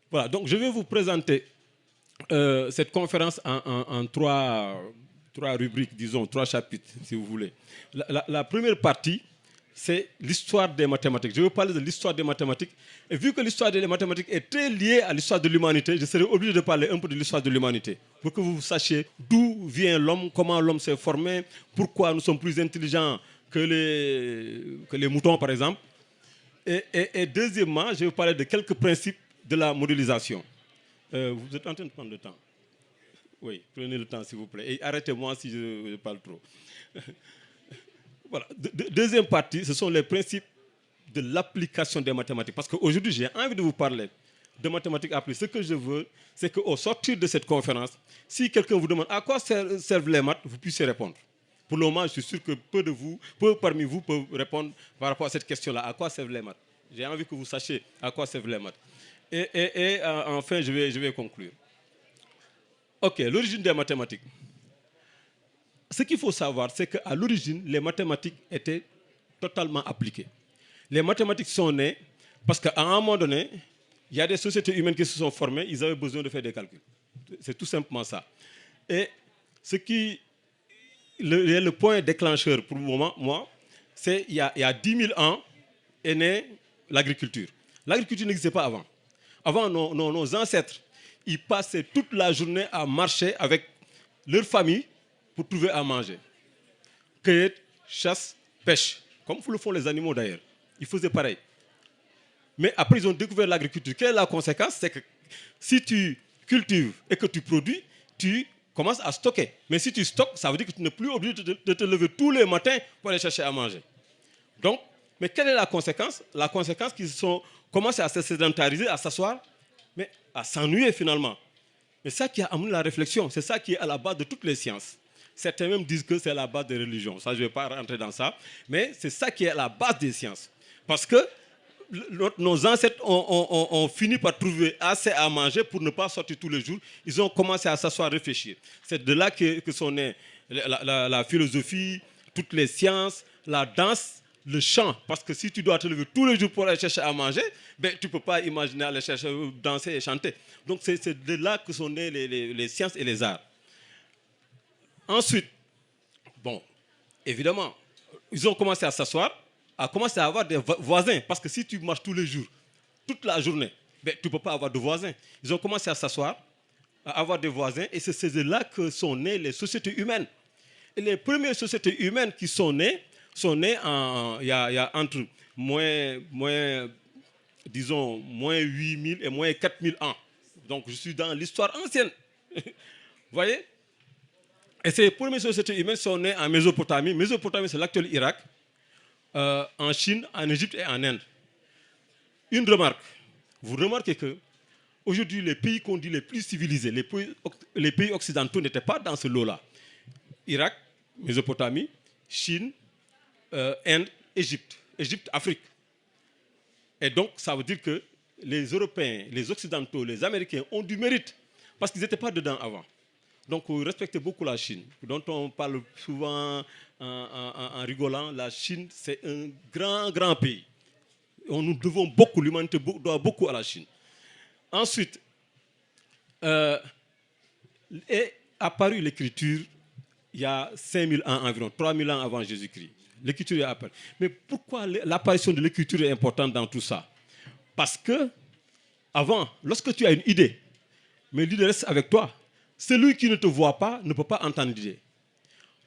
Voilà, donc je vais vous présenter cette conférence en trois rubriques, disons, trois chapitres, si vous voulez. La première partie, c'est l'histoire des mathématiques. Je vais vous parler de l'histoire des mathématiques. Et vu que l'histoire des mathématiques est très liée à l'histoire de l'humanité, je serai obligé de parler un peu de l'histoire de l'humanité, pour que vous sachiez d'où vient l'homme, comment l'homme s'est formé, pourquoi nous sommes plus intelligents que les moutons, par exemple. Et deuxièmement, je vais vous parler de quelques principes de la modélisation. Vous êtes en train de prendre le temps. Oui, prenez le temps s'il vous plaît. Et arrêtez-moi si je parle trop. Voilà. Deuxième partie, ce sont les principes de l'application des mathématiques. Parce qu'aujourd'hui, j'ai envie de vous parler de mathématiques appliquées. Ce que je veux, c'est qu'au sortir de cette conférence, si quelqu'un vous demande à quoi servent les maths, vous puissiez répondre. Pour le moment, je suis sûr que peu parmi vous peuvent répondre par rapport à cette question-là. À quoi servent les maths? J'ai envie que vous sachiez à quoi servent les maths. Et enfin, je vais conclure. Ok, l'origine des mathématiques. Ce qu'il faut savoir, c'est qu'à l'origine, les mathématiques étaient totalement appliquées. Les mathématiques sont nées parce qu'à un moment donné, il y a des sociétés humaines qui se sont formées, ils avaient besoin de faire des calculs. C'est tout simplement ça. Et ce qui le point déclencheur pour le moment, moi, c'est il y a 10 000 ans est née l'agriculture. L'agriculture n'existait pas avant. Avant, nos ancêtres, ils passaient toute la journée à marcher avec leur famille pour trouver à manger. Cueillette, chasse, pêche, comme le font les animaux d'ailleurs. Ils faisaient pareil. Mais après, ils ont découvert l'agriculture. Quelle est la conséquence? C'est que si tu cultives et que tu produis, tu commences à stocker. Mais si tu stockes, ça veut dire que tu n'es plus obligé de te lever tous les matins pour aller chercher à manger. Donc, mais quelle est la conséquence? La conséquence qu'ils ont commencé à se sédentariser, à s'asseoir, mais à s'ennuyer finalement. Mais ça qui a amené la réflexion, c'est ça qui est à la base de toutes les sciences. Certains même disent que c'est la base des religions. Ça, je ne vais pas rentrer dans ça. Mais c'est ça qui est à la base des sciences. Parce que nos ancêtres ont fini par trouver assez à manger pour ne pas sortir tous les jours. Ils ont commencé à s'asseoir, réfléchir. C'est de là que sont nées la philosophie, toutes les sciences, la danse, le chant. Parce que si tu dois te lever tous les jours pour aller chercher à manger, ben, tu ne peux pas imaginer aller chercher, danser et chanter. Donc c'est de là que sont nées les sciences et les arts. Ensuite, bon, évidemment, ils ont commencé à s'asseoir, à commencer à avoir des voisins. Parce que si tu marches tous les jours, toute la journée, ben, tu ne peux pas avoir de voisins. Ils ont commencé à s'asseoir, à avoir des voisins, et c'est de là que sont nées les sociétés humaines. Et les premières sociétés humaines qui sont nées il y a entre disons, moins 8000 et moins 4000 ans. Donc je suis dans l'histoire ancienne. Vous voyez? Et ces premières sociétés humaines sont nées en Mésopotamie. Mésopotamie, c'est l'actuel Irak, en Chine, en Égypte et en Inde. Une remarque. Vous remarquez que aujourd'hui, les pays qu'on dit les plus civilisés, les pays occidentaux n'étaient pas dans ce lot-là. Irak, Mésopotamie, Chine, Inde, Égypte. Égypte, Afrique. Et donc, ça veut dire que les Européens, les Occidentaux, les Américains ont du mérite parce qu'ils n'étaient pas dedans avant. Donc, respectez beaucoup la Chine, dont on parle souvent en rigolant. La Chine, c'est un grand, grand pays. Nous devons beaucoup, l'humanité doit beaucoup à la Chine. Ensuite, est apparue l'écriture il y a 5000 ans environ, 3000 ans avant Jésus-Christ. L'écriture est apparue. Mais pourquoi l'apparition de l'écriture est importante dans tout ça? Parce que, avant, lorsque tu as une idée, mais l'idée reste avec toi, celui qui ne te voit pas ne peut pas entendre l'idée.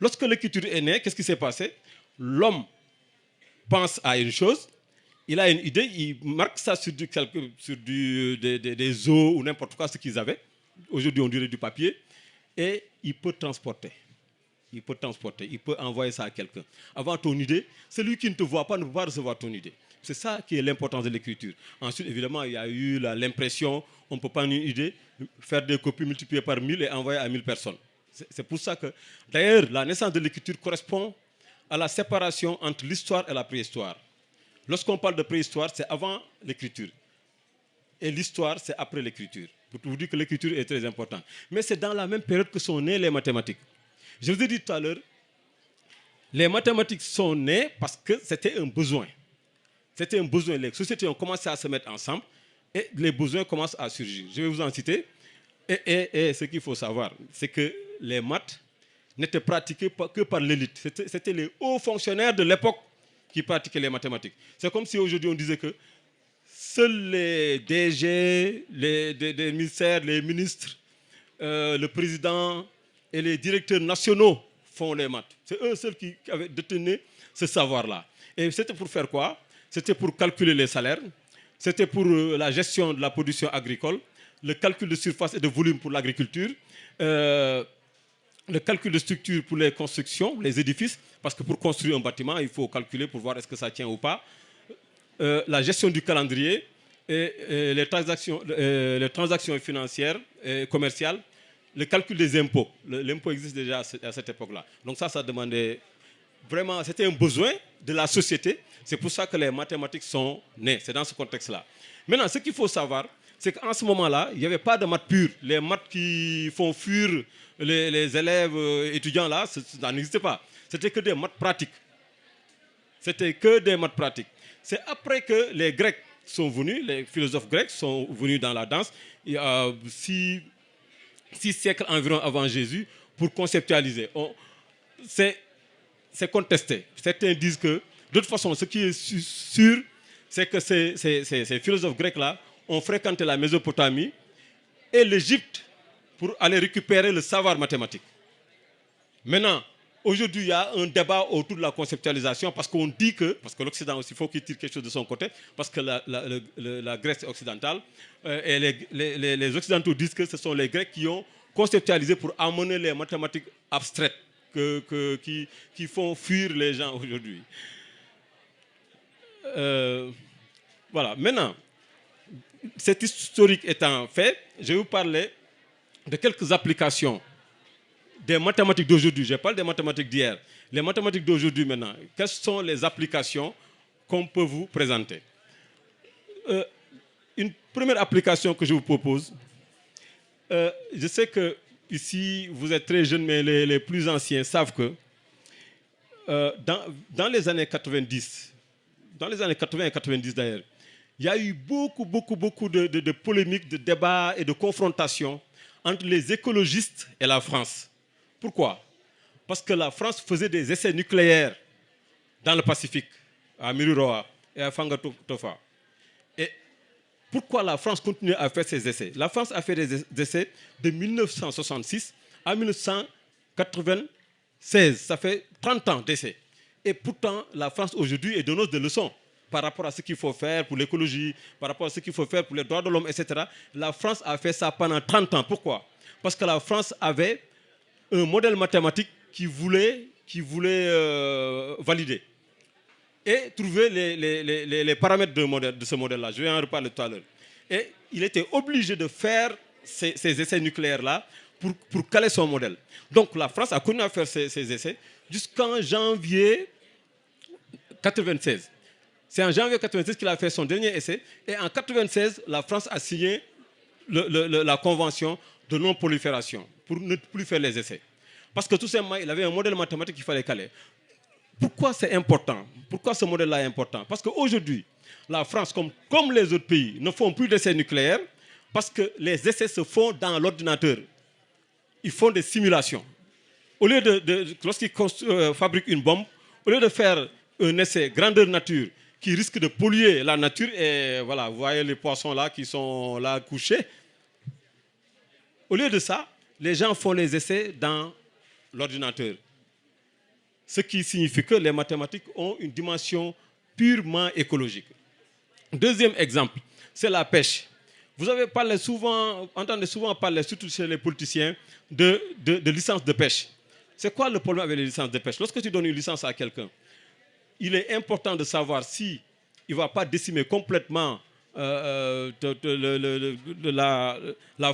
Lorsque l'écriture est née, qu'est-ce qui s'est passé? L'homme pense à une chose, il a une idée, il marque ça sur des os ou n'importe quoi, ce qu'ils avaient. Aujourd'hui, on dirait du papier. Et il peut transporter. Il peut transporter, il peut envoyer ça à quelqu'un. Avant ton idée, celui qui ne te voit pas ne peut pas recevoir ton idée. C'est ça qui est l'importance de l'écriture. Ensuite, évidemment, il y a eu l'impression, on ne peut pas une idée, faire des copies multipliées par 1000 et envoyer à 1000 personnes. C'est pour ça que, d'ailleurs, la naissance de l'écriture correspond à la séparation entre l'histoire et la préhistoire. Lorsqu'on parle de préhistoire, c'est avant l'écriture. Et l'histoire, c'est après l'écriture. Pour vous dire que l'écriture est très importante. Mais c'est dans la même période que sont nées les mathématiques. Je vous ai dit tout à l'heure, les mathématiques sont nées parce que c'était un besoin. C'était un besoin. Les sociétés ont commencé à se mettre ensemble. et les besoins commencent à surgir. Je vais vous en citer. Et ce qu'il faut savoir, c'est que les maths n'étaient pratiquées que par l'élite. C'était les hauts fonctionnaires de l'époque qui pratiquaient les mathématiques. C'est comme si aujourd'hui on disait que seuls les DG, des ministères, les ministres, le président et les directeurs nationaux font les maths. C'est eux seuls qui avaient détenu ce savoir-là. Et c'était pour faire quoi? C'était pour calculer les salaires, c'était pour la gestion de la production agricole, le calcul de surface et de volume pour l'agriculture, le calcul de structure pour les constructions, les édifices, parce que pour construire un bâtiment, il faut calculer pour voir est-ce que ça tient ou pas, la gestion du calendrier et les transactions financières et commerciales, le calcul des impôts. L'impôt existe déjà à cette époque-là. Donc ça demandait vraiment, c'était un besoin de la société. C'est pour ça que les mathématiques sont nées. C'est dans ce contexte-là. Maintenant, ce qu'il faut savoir, c'est qu'en ce moment-là, il n'y avait pas de maths pures. Les maths qui font fuir les élèves étudiants, là, ça n'existait pas. C'était que des maths pratiques. C'était que des maths pratiques. C'est après que les Grecs sont venus, les philosophes grecs sont venus dans la danse, il y a 6 siècles environ avant Jésus, pour conceptualiser. C'est contesté. Certains disent que, de toute façon, ce qui est sûr, c'est que ces philosophes grecs-là ont fréquenté la Mésopotamie et l'Égypte pour aller récupérer le savoir mathématique. Maintenant, aujourd'hui, il y a un débat autour de la conceptualisation parce qu'on dit que, parce que l'Occident aussi, il faut qu'il tire quelque chose de son côté, parce que la Grèce est occidentale, et les Occidentaux disent que ce sont les Grecs qui ont conceptualisé pour amener les mathématiques abstraites qui font fuir les gens aujourd'hui. Voilà. Maintenant, cet historique étant fait, je vais vous parler de quelques applications des mathématiques d'aujourd'hui. Je parle des mathématiques d'hier. Les mathématiques d'aujourd'hui maintenant, quelles sont les applications qu'on peut vous présenter? Une première application que je vous propose, je sais que ici vous êtes très jeunes, mais les plus anciens savent que dans les années 90, dans les années 80 et 90 d'ailleurs, il y a eu beaucoup de polémiques, de débats et de confrontations entre les écologistes et la France. Pourquoi? Parce que la France faisait des essais nucléaires dans le Pacifique, à Mururoa et à Fangatofa. Et pourquoi la France continue à faire ces essais? La France a fait des essais de 1966 à 1996. Ça fait 30 ans d'essais. Et pourtant, la France aujourd'hui est donneuse de leçons par rapport à ce qu'il faut faire pour l'écologie, par rapport à ce qu'il faut faire pour les droits de l'homme, etc. La France a fait ça pendant 30 ans. Pourquoi? Parce que la France avait un modèle mathématique qui voulait valider et trouver les paramètres de ce modèle-là. Je vais en reparler tout à l'heure. Et il était obligé de faire ces essais nucléaires-là pour caler son modèle. Donc la France a continué à faire ces essais jusqu'en janvier 1996. C'est en janvier 1996 qu'il a fait son dernier essai. Et en 1996, la France a signé la convention de non-prolifération pour ne plus faire les essais. Parce que tout simplement, il avait un modèle mathématique qu'il fallait caler. Pourquoi c'est important? Pourquoi ce modèle-là est important? Parce qu'aujourd'hui, la France, comme les autres pays, ne font plus d'essais nucléaires parce que les essais se font dans l'ordinateur. Ils font des simulations. Au lieu lorsqu'ils fabriquent une bombe, au lieu de faire un essai grandeur nature qui risque de polluer la nature, et voilà, vous voyez les poissons là qui sont là couchés, au lieu de ça, les gens font les essais dans l'ordinateur. Ce qui signifie que les mathématiques ont une dimension purement écologique. Deuxième exemple, c'est la pêche. Vous avez entendez souvent parler, surtout chez les politiciens, de licence de pêche. C'est quoi le problème avec les licences de pêche? Lorsque tu donnes une licence à quelqu'un, il est important de savoir si il ne va pas décimer complètement la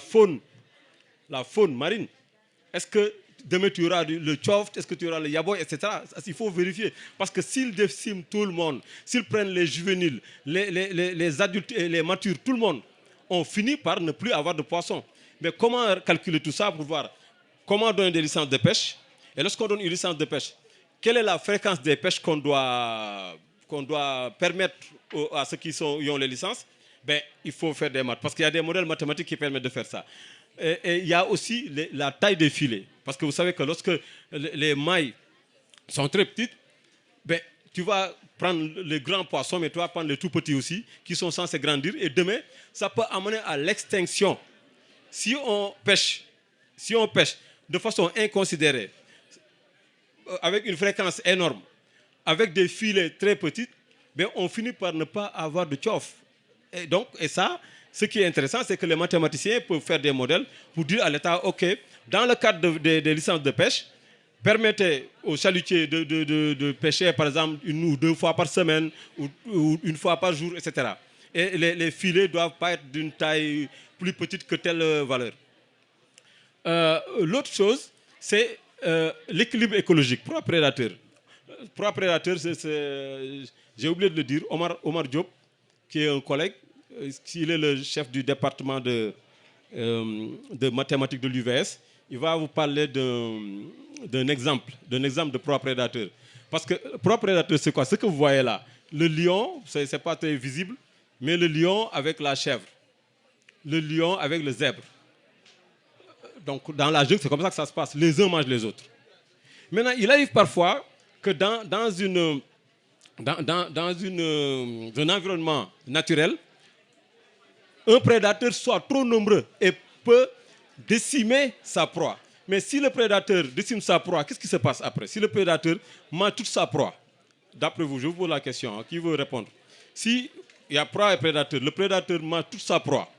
faune marine. Est-ce que demain tu auras le tchoft, est-ce que tu auras le yaboy, etc. Il faut vérifier. Parce que s'ils déciment tout le monde, s'ils prennent les juvéniles, les adultes et les matures, tout le monde, on finit par ne plus avoir de poissons. Mais comment calculer tout ça pour voir comment donner des licences de pêche? Et lorsqu'on donne une licence de pêche, quelle est la fréquence des pêches qu'on doit permettre à ceux qui ont les licences? ben, il faut faire des maths. Parce qu'il y a des modèles mathématiques qui permettent de faire ça. Et il y a aussi la taille des filets. Parce que vous savez que lorsque les mailles sont très petites, ben, tu vas prendre les grands poissons, mais tu vas prendre les tout petits aussi, qui sont censés grandir. Et demain, ça peut amener à l'extinction. Si on pêche de façon inconsidérée, avec une fréquence énorme, avec des filets très petits, ben on finit par ne pas avoir de tchof. Et ça, ce qui est intéressant, c'est que les mathématiciens peuvent faire des modèles pour dire à l'État, OK, dans le cadre des licences de pêche, permettez aux chalutiers de pêcher, par exemple, 1 ou 2 fois par semaine ou 1 fois par jour, etc. Et les filets ne doivent pas être d'une taille plus petite que telle valeur. L'autre chose, c'est l'équilibre écologique. Proie-prédateur, j'ai oublié de le dire, Omar Diop, qui est un collègue, il est le chef du département de mathématiques de l'UVS. Il va vous parler d'un exemple de proie-prédateur. Parce que proie-prédateur, c'est quoi? Ce que vous voyez là, le lion, ce n'est pas très visible, mais le lion avec la chèvre, le lion avec le zèbre. Donc dans la jungle, c'est comme ça que ça se passe. Les uns mangent les autres. Maintenant, il arrive parfois que dans un environnement naturel, un prédateur soit trop nombreux et peut décimer sa proie. Mais si le prédateur décime sa proie, qu'est-ce qui se passe après? Si le prédateur mange toute sa proie, d'après vous, je vous pose la question, hein, qui veut répondre? Si il y a proie et prédateur, le prédateur mange toute sa proie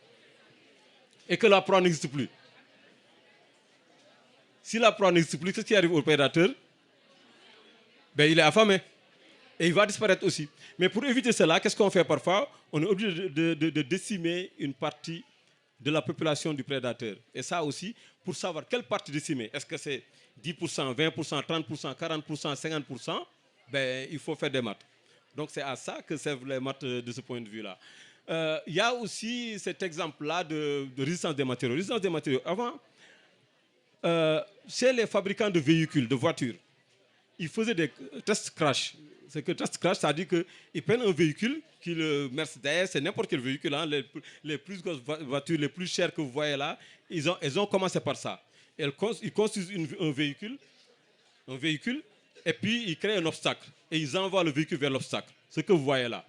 et que la proie n'existe plus. Si la proie n'existe plus, qu'est-ce qui arrive au prédateur? Ben, il est affamé. Et il va disparaître aussi. Mais pour éviter cela, qu'est-ce qu'on fait parfois? On est obligé de décimer une partie de la population du prédateur. Et ça aussi, pour savoir quelle partie décimer. Est-ce que c'est 10%, 20%, 30%, 40%, 50%? Ben, il faut faire des maths. Donc c'est à ça que servent les maths de ce point de vue-là. Il y a aussi cet exemple-là de résistance des matériaux. Résistance des matériaux. Avant, chez les fabricants de véhicules, de voitures, ils faisaient des tests crash. C'est que test crash, ça dit qu'ils prennent un véhicule, qui le Mercedes, c'est n'importe quel véhicule, hein, les plus grosses voitures, les plus chères que vous voyez là, ils ont commencé par ça. Ils construisent un véhicule, et puis ils créent un obstacle. Et ils envoient le véhicule vers l'obstacle, ce que vous voyez là,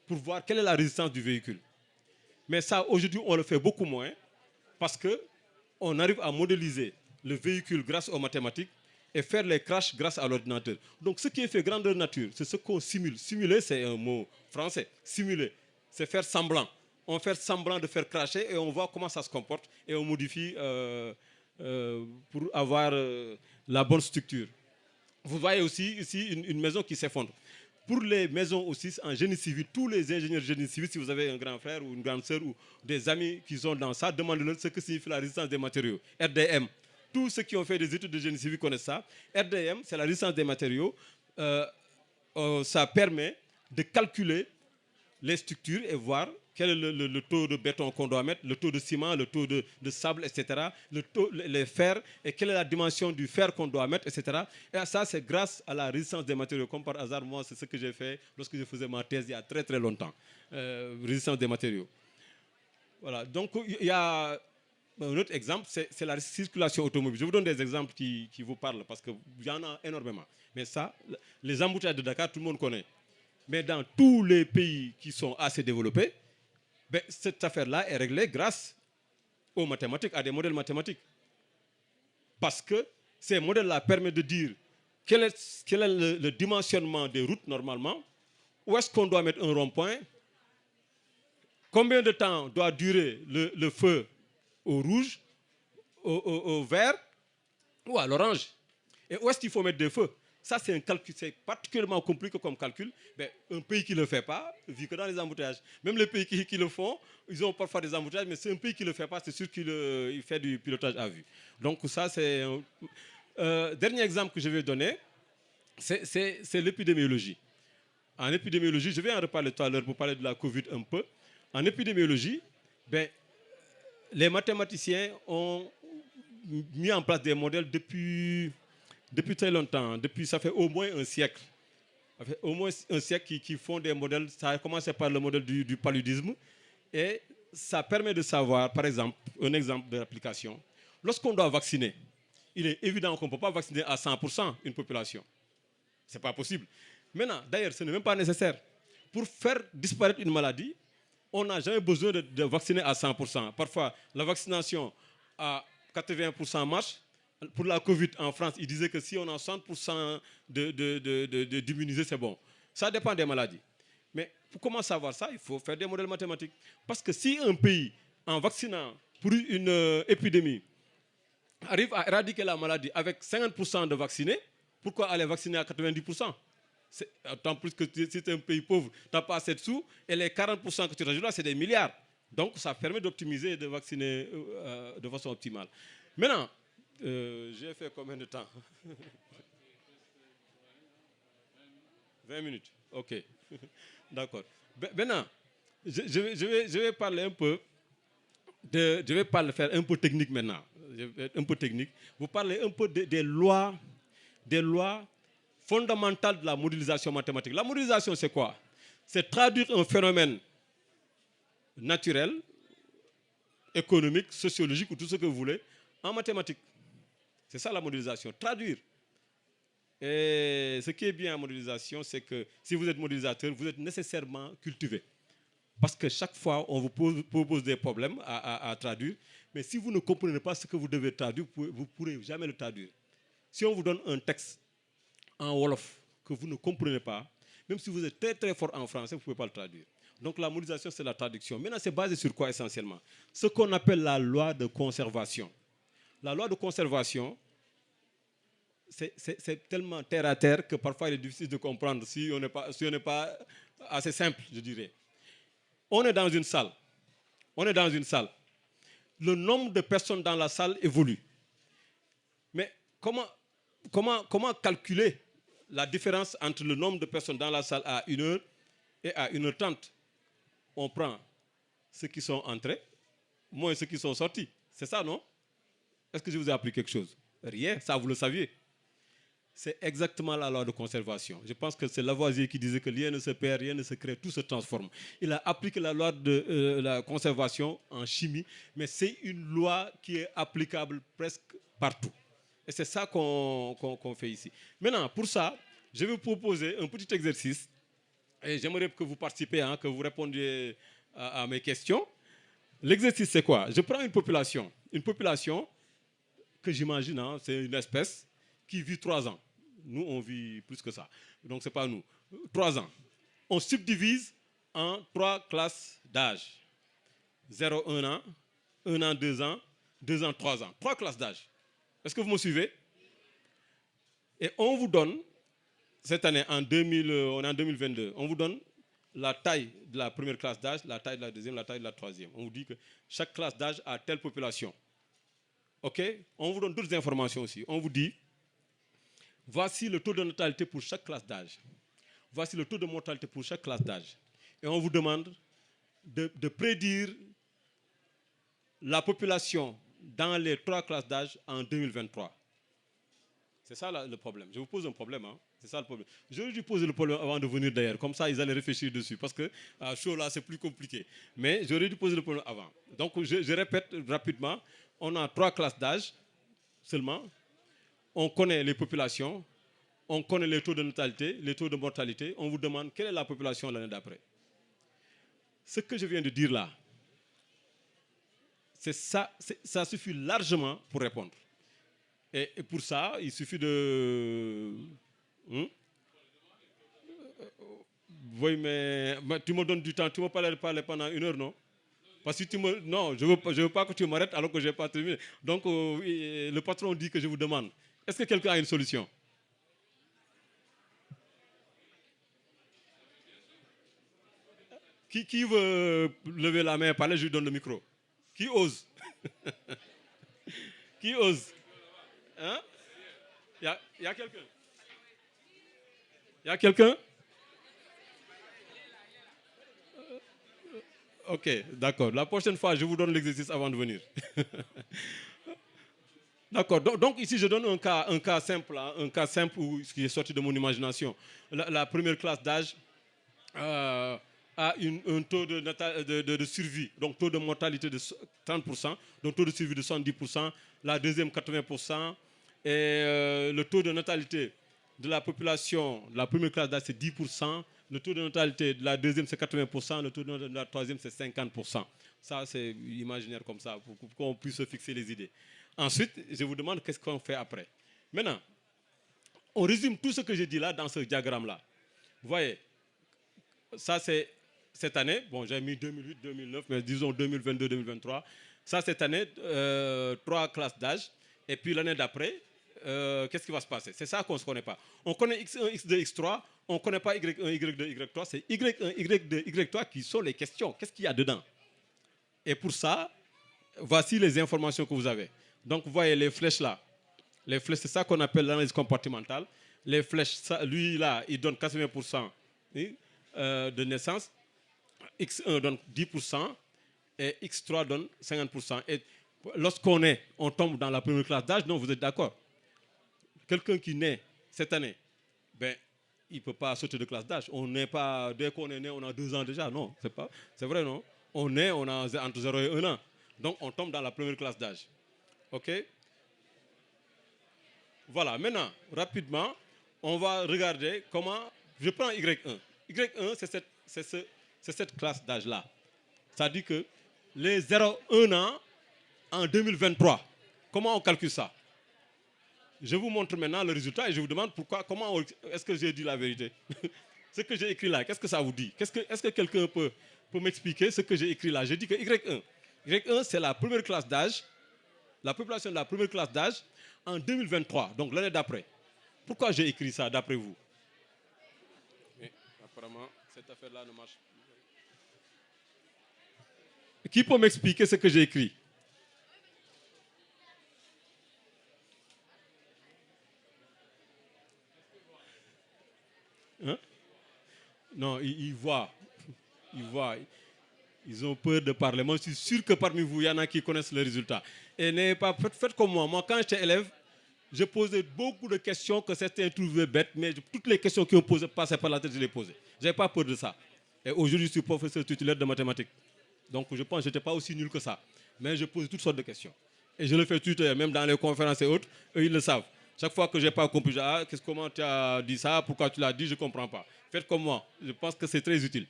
pour voir quelle est la résistance du véhicule. Mais ça, aujourd'hui, on le fait beaucoup moins, parce qu'on arrive à modéliser le véhicule grâce aux mathématiques, et faire les crashs grâce à l'ordinateur. Donc ce qui est fait grandeur nature, c'est ce qu'on simule. Simuler, c'est un mot français. Simuler, c'est faire semblant. On fait semblant de faire crasher et on voit comment ça se comporte et on modifie pour avoir la bonne structure. Vous voyez aussi ici une maison qui s'effondre. Pour les maisons aussi, en génie civil, tous les ingénieurs de génie civil, si vous avez un grand frère ou une grande sœur ou des amis qui sont dans ça, demandez-leur ce que signifie la résistance des matériaux. RDM. Tous ceux qui ont fait des études de génie civil connaissent ça. RDM, c'est la résistance des matériaux. Ça permet de calculer les structures et voir quel est le taux de béton qu'on doit mettre, le taux de ciment, le taux de sable, etc., les fers, et quelle est la dimension du fer qu'on doit mettre, etc. Et ça, c'est grâce à la résistance des matériaux. Comme par hasard, moi, c'est ce que j'ai fait lorsque je faisais ma thèse il y a très très longtemps. Résistance des matériaux. Voilà, donc il y a... Un autre exemple, c'est la circulation automobile. Je vous donne des exemples qui vous parlent parce qu'il y en a énormément. Mais ça, les embouteillages de Dakar, tout le monde connaît. Mais dans tous les pays qui sont assez développés, ben, cette affaire-là est réglée grâce aux mathématiques, à des modèles mathématiques. Parce que ces modèles-là permettent de dire quel est le dimensionnement des routes normalement, où est-ce qu'on doit mettre un rond-point, combien de temps doit durer le feu au rouge, au vert ou à l'orange. Et où est-ce qu'il faut mettre des feux? Ça, c'est un calcul, c'est particulièrement compliqué comme calcul. Mais un pays qui ne le fait pas vit que dans les embouteillages. Même les pays qui le font, ils ont parfois des embouteillages, mais c'est un pays qui ne le fait pas, c'est sûr qu'il fait du pilotage à vue. Donc ça, c'est... dernier exemple que je vais donner, c'est l'épidémiologie. En épidémiologie, je vais en reparler tout à l'heure pour parler de la Covid un peu. En épidémiologie, ben, les mathématiciens ont mis en place des modèles depuis très longtemps. Ça fait au moins un siècle. Ça fait au moins un siècle qu'ils font des modèles. Ça a commencé par le modèle du paludisme Et ça permet de savoir, par exemple, un exemple de l'application. Lorsqu'on doit vacciner, il est évident qu'on ne peut pas vacciner à 100% une population. Ce n'est pas possible. Maintenant, d'ailleurs, ce n'est même pas nécessaire. Pour faire disparaître une maladie, on n'a jamais besoin de vacciner à 100%. Parfois, la vaccination à 80% marche. Pour la Covid en France, ils disaient que si on a 100% d'immunisés, c'est bon. Ça dépend des maladies. Mais pour comment savoir ça, il faut faire des modèles mathématiques. Parce que si un pays, en vaccinant pour une épidémie, arrive à éradiquer la maladie avec 50% de vaccinés, pourquoi aller vacciner à 90%? Tant plus que si c'est un pays pauvre, tu n'as pas assez de sous, et les 40% que tu rajoutes là, c'est des milliards. Donc ça permet d'optimiser et de vacciner de façon optimale. Maintenant, j'ai fait combien de temps? 20 minutes. Ok. D'accord. Maintenant, je vais parler un peu je vais faire un peu technique maintenant. Je vais être un peu technique. Vous parlez un peu des lois fondamentales de la modélisation mathématique. La modélisation, c'est quoi? C'est traduire un phénomène naturel, économique, sociologique ou tout ce que vous voulez en mathématiques. C'est ça la modélisation, traduire. Et ce qui est bien en modélisation, c'est que si vous êtes modélisateur, vous êtes nécessairement cultivé. Parce que chaque fois, on vous propose des problèmes à traduire. Mais si vous ne comprenez pas ce que vous devez traduire, vous ne pourrez jamais le traduire. Si on vous donne un texte en Wolof que vous ne comprenez pas, même si vous êtes très très fort en français, vous ne pouvez pas le traduire. Donc la modélisation, c'est la traduction. Maintenant, c'est basé sur quoi essentiellement? Ce qu'on appelle la loi de conservation. La loi de conservation, c'est tellement terre à terre que parfois il est difficile de comprendre si on n'est pas assez simple, je dirais. On est dans une salle. On est dans une salle. Le nombre de personnes dans la salle évolue. Mais comment calculer la différence entre le nombre de personnes dans la salle à 1h et à 1h30? On prend ceux qui sont entrés, moins ceux qui sont sortis. C'est ça, non? Est-ce que je vous ai appris quelque chose? Rien, ça vous le saviez. C'est exactement la loi de conservation. Je pense que c'est Lavoisier qui disait que rien ne se perd, rien ne se crée, tout se transforme. Il a appliqué la loi de la conservation en chimie, mais c'est une loi qui est applicable presque partout. Et c'est ça qu'on fait ici. Maintenant, pour ça, je vais vous proposer un petit exercice. Et j'aimerais que vous participiez, hein, que vous répondiez à mes questions. L'exercice, c'est quoi? Je prends une population que j'imagine, hein, c'est une espèce qui vit 3 ans. Nous, on vit plus que ça. Donc, ce n'est pas nous. 3 ans. On subdivise en 3 classes d'âge. 0, 1 an, 1 an, 2 ans, 2 ans, 3 ans. 3 classes d'âge. Est-ce que vous me suivez? Et on vous donne, cette année, on est en 2022, on vous donne la taille de la première classe d'âge, la taille de la deuxième, la taille de la troisième. On vous dit que chaque classe d'âge a telle population. OK? On vous donne d'autres informations aussi. On vous dit, voici le taux de natalité pour chaque classe d'âge. Voici le taux de mortalité pour chaque classe d'âge. Et on vous demande de prédire la population dans les 3 classes d'âge en 2023. C'est ça le problème. Je vous pose un problème. Hein. C'est ça le problème. J'aurais dû poser le problème avant de venir d'ailleurs. Comme ça, ils allaient réfléchir dessus. Parce que à chaud là, c'est plus compliqué. Mais j'aurais dû poser le problème avant. Donc, je répète rapidement. On a 3 classes d'âge seulement. On connaît les populations. On connaît les taux de natalité, les taux de mortalité. On vous demande quelle est la population l'année d'après. Ce que je viens de dire là, c'est ça, ça suffit largement pour répondre. Et pour ça, il suffit de... Oui, mais tu me donnes du temps. Tu ne me parles pendant 1 heure, non? Parce que non, je veux pas que tu m'arrêtes alors que je n'ai pas terminé. Donc, le patron dit que je vous demande. Est-ce que quelqu'un a une solution? Qui veut lever la main et parler? Je lui donne le micro. Qui ose? Qui ose? Hein? Il y a quelqu'un? Il y a quelqu'un? Ok, d'accord. La prochaine fois, je vous donne l'exercice avant de venir. D'accord. Donc, ici, je donne un cas simple, hein, un cas simple qui est sorti de mon imagination. La première classe d'âge, a un taux de survie, donc taux de mortalité de 30%, donc taux de survie de 70%, la deuxième 80%, et le taux de natalité de la population de la première classe d'âge c'est 10%, le taux de natalité de la deuxième c'est 80%, le taux de la troisième c'est 50%. Ça c'est imaginaire comme ça, pour qu'on puisse se fixer les idées. Ensuite, je vous demande qu'est-ce qu'on fait après. Maintenant, on résume tout ce que j'ai dit là dans ce diagramme-là. Vous voyez, ça c'est cette année, bon j'ai mis 2008, 2009, mais disons 2022, 2023. Ça cette année, 3 classes d'âge. Et puis l'année d'après, qu'est-ce qui va se passer? C'est ça qu'on ne se connaît pas. On connaît X1, X2, X3, on ne connaît pas Y1, Y2, Y3. C'est Y1, Y2, Y3 qui sont les questions. Qu'est-ce qu'il y a dedans? Et pour ça, voici les informations que vous avez. Donc vous voyez les flèches là. Les flèches, c'est ça qu'on appelle l'analyse comportementale. Les flèches, ça, lui là, il donne 80% de naissance. X1 donne 10% et X3 donne 50%. Et lorsqu'on on tombe dans la première classe d'âge, non, vous êtes d'accord? Quelqu'un qui naît cette année, ben, il ne peut pas sauter de classe d'âge. On n'est pas, dès qu'on est né, on a 2 ans déjà. Non, c'est vrai, non? On est, on a entre 0 et 1 an. Donc, on tombe dans la première classe d'âge. OK? Voilà, maintenant, rapidement, on va regarder comment... Je prends Y1. Y1, c'est cette classe d'âge-là. Ça dit que les 0-1 ans en 2023, comment on calcule ça? Je vous montre maintenant le résultat et je vous demande pourquoi, comment est-ce que j'ai dit la vérité? Ce que j'ai écrit là, qu'est-ce que ça vous dit? Est-ce que quelqu'un peut m'expliquer ce que j'ai écrit là? J'ai dit que Y1. Y1, c'est la première classe d'âge, la population de la première classe d'âge en 2023, donc l'année d'après. Pourquoi j'ai écrit ça d'après vous? Mais apparemment, cette affaire-là ne marche plus. Qui peut m'expliquer ce que j'ai écrit? Hein? Non, ils voient. Ils voient. Ils ont peur de parler. Moi, je suis sûr que parmi vous, il y en a qui connaissent le résultat. Et n'ayez pas faites comme moi. Moi, quand j'étais élève, je posais beaucoup de questions que certains trouvaient bêtes, mais toutes les questions qui ont posées passaient par la tête, je les posais. Je n'avais pas peur de ça. Et aujourd'hui, je suis professeur titulaire de mathématiques. Donc, je pense que je n'étais pas aussi nul que ça. Mais je pose toutes sortes de questions. Et je le fais tout, même dans les conférences et autres, eux, ils le savent. Chaque fois que je n'ai pas compris, comment tu as dit ça, pourquoi tu l'as dit, je ne comprends pas. Faites comme moi. Je pense que c'est très utile.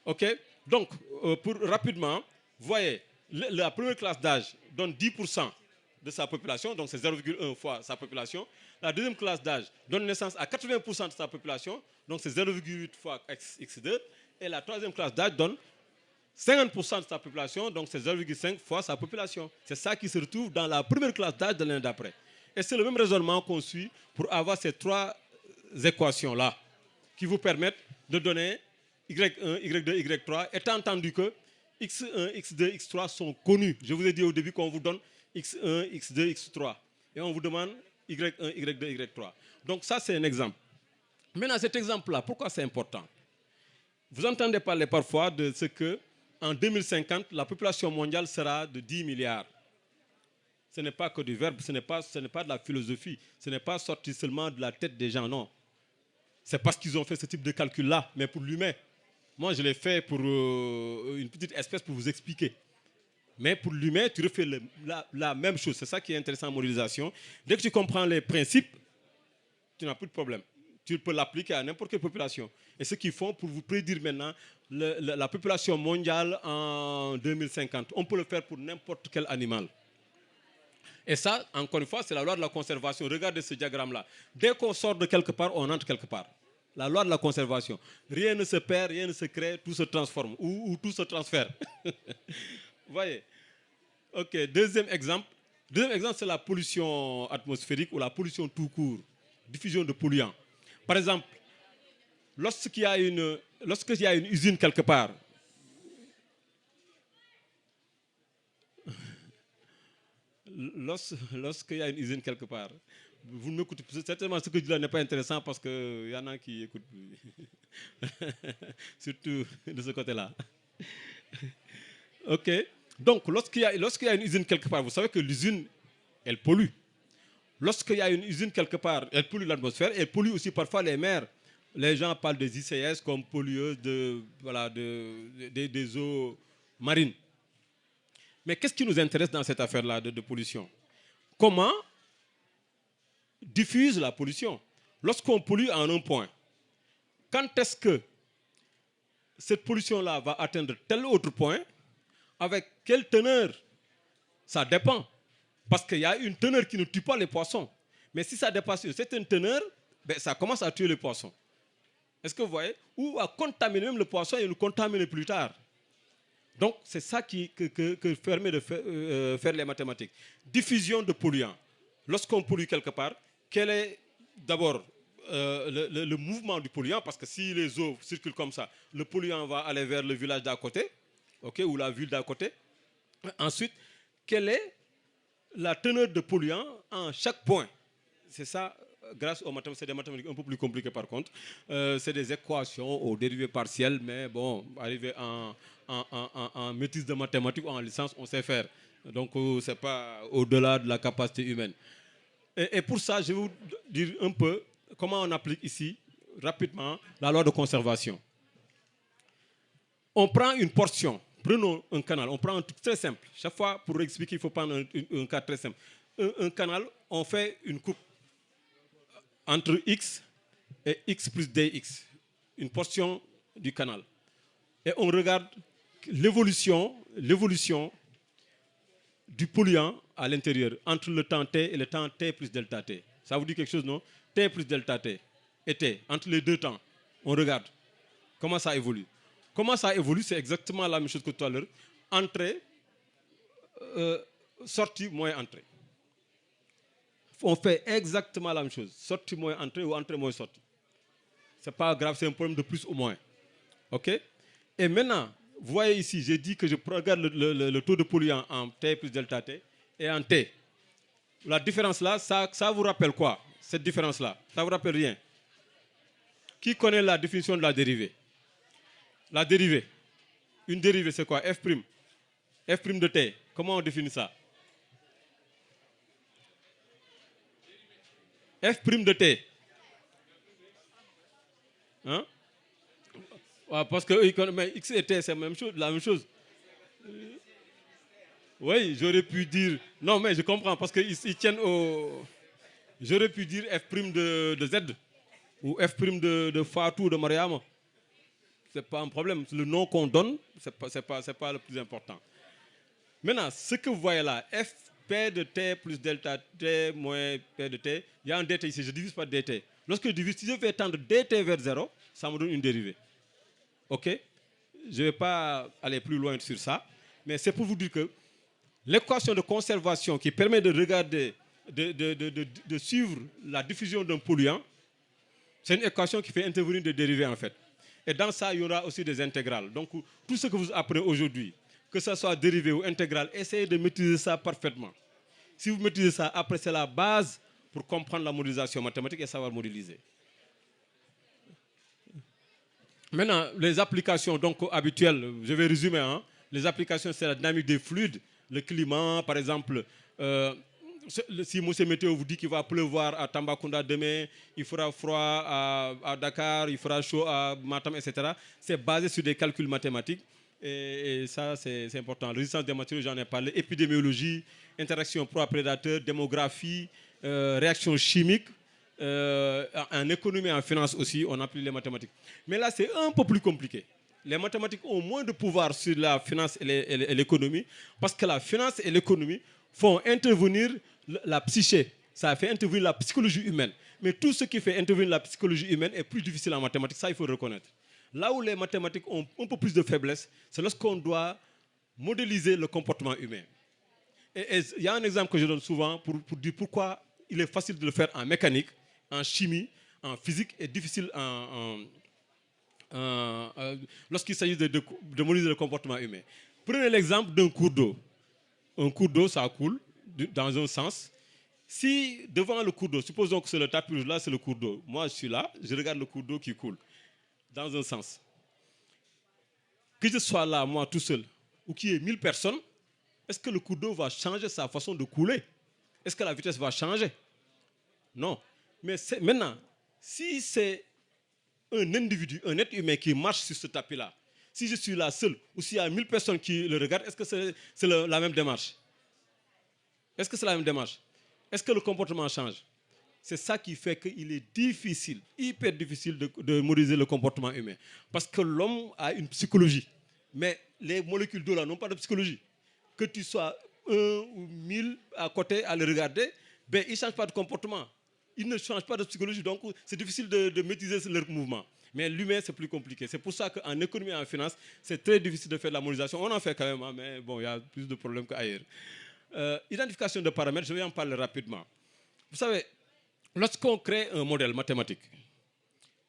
OK? Donc, pour rapidement, vous voyez, la première classe d'âge donne 10% de sa population, donc c'est 0,1 fois sa population. La deuxième classe d'âge donne naissance à 80% de sa population, donc c'est 0,8 fois X2. Et la troisième classe d'âge donne 50% de sa population, donc c'est 0,5 fois sa population. C'est ça qui se retrouve dans la première classe d'âge de l'année d'après. Et c'est le même raisonnement qu'on suit pour avoir ces 3 équations-là qui vous permettent de donner Y1, Y2, Y3, étant entendu que X1, X2, X3 sont connus. Je vous ai dit au début qu'on vous donne X1, X2, X3. Et on vous demande Y1, Y2, Y3. Donc ça, c'est un exemple. Maintenant, cet exemple-là, pourquoi c'est important? Vous entendez parler parfois de ce que, en 2050, la population mondiale sera de 10 milliards. Ce n'est pas que du verbe, ce n'est pas de la philosophie, ce n'est pas sorti seulement de la tête des gens, non. C'est parce qu'ils ont fait ce type de calcul-là, mais pour l'humain. Moi, je l'ai fait pour une petite espèce pour vous expliquer. Mais pour l'humain, tu refais la même chose. C'est ça qui est intéressant en modélisation. Dès que tu comprends les principes, tu n'as plus de problème. Tu peux l'appliquer à n'importe quelle population. Et ce qu'ils font pour vous prédire maintenant la population mondiale en 2050, on peut le faire pour n'importe quel animal. Et ça, encore une fois, c'est la loi de la conservation. Regardez ce diagramme-là. Dès qu'on sort de quelque part, on entre quelque part. La loi de la conservation. Rien ne se perd, rien ne se crée, tout se transforme ou tout se transfère. Vous voyez? OK, deuxième exemple. Deuxième exemple, c'est la pollution atmosphérique ou la pollution tout court. Diffusion de polluants. Par exemple, lorsqu'il y a une usine quelque part, lorsqu'il y a une usine quelque part, vous ne m'écoutez plus. Certainement, ce que je dis là n'est pas intéressant parce qu'il y en a qui écoutent. Surtout de ce côté-là. OK. Donc, lorsqu'il y a une usine quelque part, vous savez que l'usine, elle pollue. Lorsqu'il y a une usine quelque part, elle pollue l'atmosphère, elle pollue aussi parfois les mers. Les gens parlent des ICS comme pollueuses voilà, des eaux marines. Mais qu'est-ce qui nous intéresse dans cette affaire-là de pollution? Comment diffuse la pollution? Lorsqu'on pollue en un point, quand est-ce que cette pollution-là va atteindre tel autre point? Avec quelle teneur? Ça dépend. Parce qu'il y a une teneur qui ne tue pas les poissons. Mais si ça dépasse une certaine teneur, ben, ça commence à tuer les poissons. Est-ce que vous voyez? Ou à contaminer même le poisson et le contaminer plus tard. Donc, c'est ça que permet de faire les mathématiques. Diffusion de polluants. Lorsqu'on pollue quelque part, quel est d'abord le mouvement du polluant? Parce que si les eaux circulent comme ça, le polluant va aller vers le village d'à côté, okay, ou la ville d'à côté. Ensuite, quelle est la teneur de polluants en chaque point? C'est ça, grâce aux mathématiques, c'est des mathématiques un peu plus compliquées par contre. C'est des équations aux dérivées partielles, mais bon, arrivé en maîtrise de mathématiques ou en licence, on sait faire. Donc, ce n'est pas au-delà de la capacité humaine. Et pour ça, je vais vous dire un peu comment on applique ici, rapidement, la loi de conservation. On prend une portion. Prenons un canal, on prend un truc très simple. Chaque fois, pour expliquer, il faut prendre un cas très simple. Un canal, on fait une coupe entre x et x plus dx, une portion du canal. Et on regarde l'évolution du polluant à l'intérieur, entre le temps t et le temps t plus delta t. Ça vous dit quelque chose, non? T plus delta t et t, entre les deux temps, on regarde comment ça évolue. Comment ça évolue, c'est exactement la même chose que tout à l'heure. Entrée, sortie, moins entrée. On fait exactement la même chose. Sortie, moins entrée ou entrée, moins sortie. Ce n'est pas grave, c'est un problème de plus ou moins. OK? Et maintenant, vous voyez ici, j'ai dit que je regarde le taux de polluant en T plus delta T et en T. La différence là, ça vous rappelle quoi? Cette différence-là, ça vous rappelle rien? Qui connaît la définition de la dérivée? La dérivée. Une dérivée, c'est quoi? F'. F' de T. Comment on définit ça? F' de T. Hein? Ouais, parce que mais X et T, c'est la même chose. Oui, j'aurais pu dire... Non, mais je comprends, parce qu'ils tiennent au... J'aurais pu dire F' de Z, ou F' de Fatou, de Mariama. Ce n'est pas un problème. Le nom qu'on donne, ce n'est pas le plus important. Maintenant, ce que vous voyez là, F P de T plus delta T moins P de T, il y a un dt ici, je divise par dt. Lorsque je divise, si je vais tendre dt vers 0, ça me donne une dérivée. OK? Je ne vais pas aller plus loin sur ça, mais c'est pour vous dire que l'équation de conservation qui permet de regarder, de suivre la diffusion d'un polluant, c'est une équation qui fait intervenir des dérivées en fait. Et dans ça, il y aura aussi des intégrales. Donc, tout ce que vous apprenez aujourd'hui, que ce soit dérivé ou intégral, essayez de maîtriser ça parfaitement. Si vous maîtrisez ça, après, c'est la base pour comprendre la modélisation mathématique et savoir modéliser. Maintenant, les applications donc, habituelles, je vais résumer. Hein. Les applications, c'est la dynamique des fluides, le climat, par exemple. Si M. Météo vous dit qu'il va pleuvoir à Tambacounda demain, il fera froid à Dakar, il fera chaud à Matam, etc. C'est basé sur des calculs mathématiques. Et ça, c'est important. Résistance des matériaux, j'en ai parlé. Épidémiologie, interaction proie-prédateur, démographie, réaction chimique. En économie et en finance aussi, on applique les mathématiques. Mais là, c'est un peu plus compliqué. Les mathématiques ont moins de pouvoir sur la finance et l'économie parce que la finance et l'économie font intervenir la psyché. Ça fait intervenir la psychologie humaine. Mais tout ce qui fait intervenir la psychologie humaine est plus difficile en mathématiques. Ça, il faut le reconnaître. Là où les mathématiques ont un peu plus de faiblesse, c'est lorsqu'on doit modéliser le comportement humain. Et il y a un exemple que je donne souvent pour dire pourquoi il est facile de le faire en mécanique, en chimie, en physique et difficile lorsqu'il s'agit de modéliser le comportement humain. Prenez l'exemple d'un cours d'eau. Un cours d'eau, ça coule dans un sens. Si devant le cours d'eau, supposons que c'est le tapis rouge, là c'est le cours d'eau. Moi je suis là, je regarde le cours d'eau qui coule dans un sens. Que je sois là, moi tout seul, ou qu'il y ait 1000 personnes, est-ce que le cours d'eau va changer sa façon de couler? Est-ce que la vitesse va changer? Non. Mais maintenant, si c'est un individu, un être humain qui marche sur ce tapis-là, si je suis là seul, ou s'il y a 1000 personnes qui le regardent, est-ce que c'est la même démarche? Est-ce que c'est la même démarche? Est-ce que le comportement change? C'est ça qui fait qu'il est difficile, hyper difficile de modéliser le comportement humain. Parce que l'homme a une psychologie. Mais les molécules d'eau là n'ont pas de psychologie. Que tu sois 1 ou 1000 à côté à le regarder, ben, ils ne changent pas de comportement. Ils ne changent pas de psychologie. Donc c'est difficile de maîtriser leur mouvement. Mais l'humain, c'est plus compliqué. C'est pour ça qu'en économie et en finance, c'est très difficile de faire de la modélisation. On en fait quand même, hein, mais bon, il y a plus de problèmes qu'ailleurs. Identification de paramètres, je vais en parler rapidement. Vous savez, lorsqu'on crée un modèle mathématique,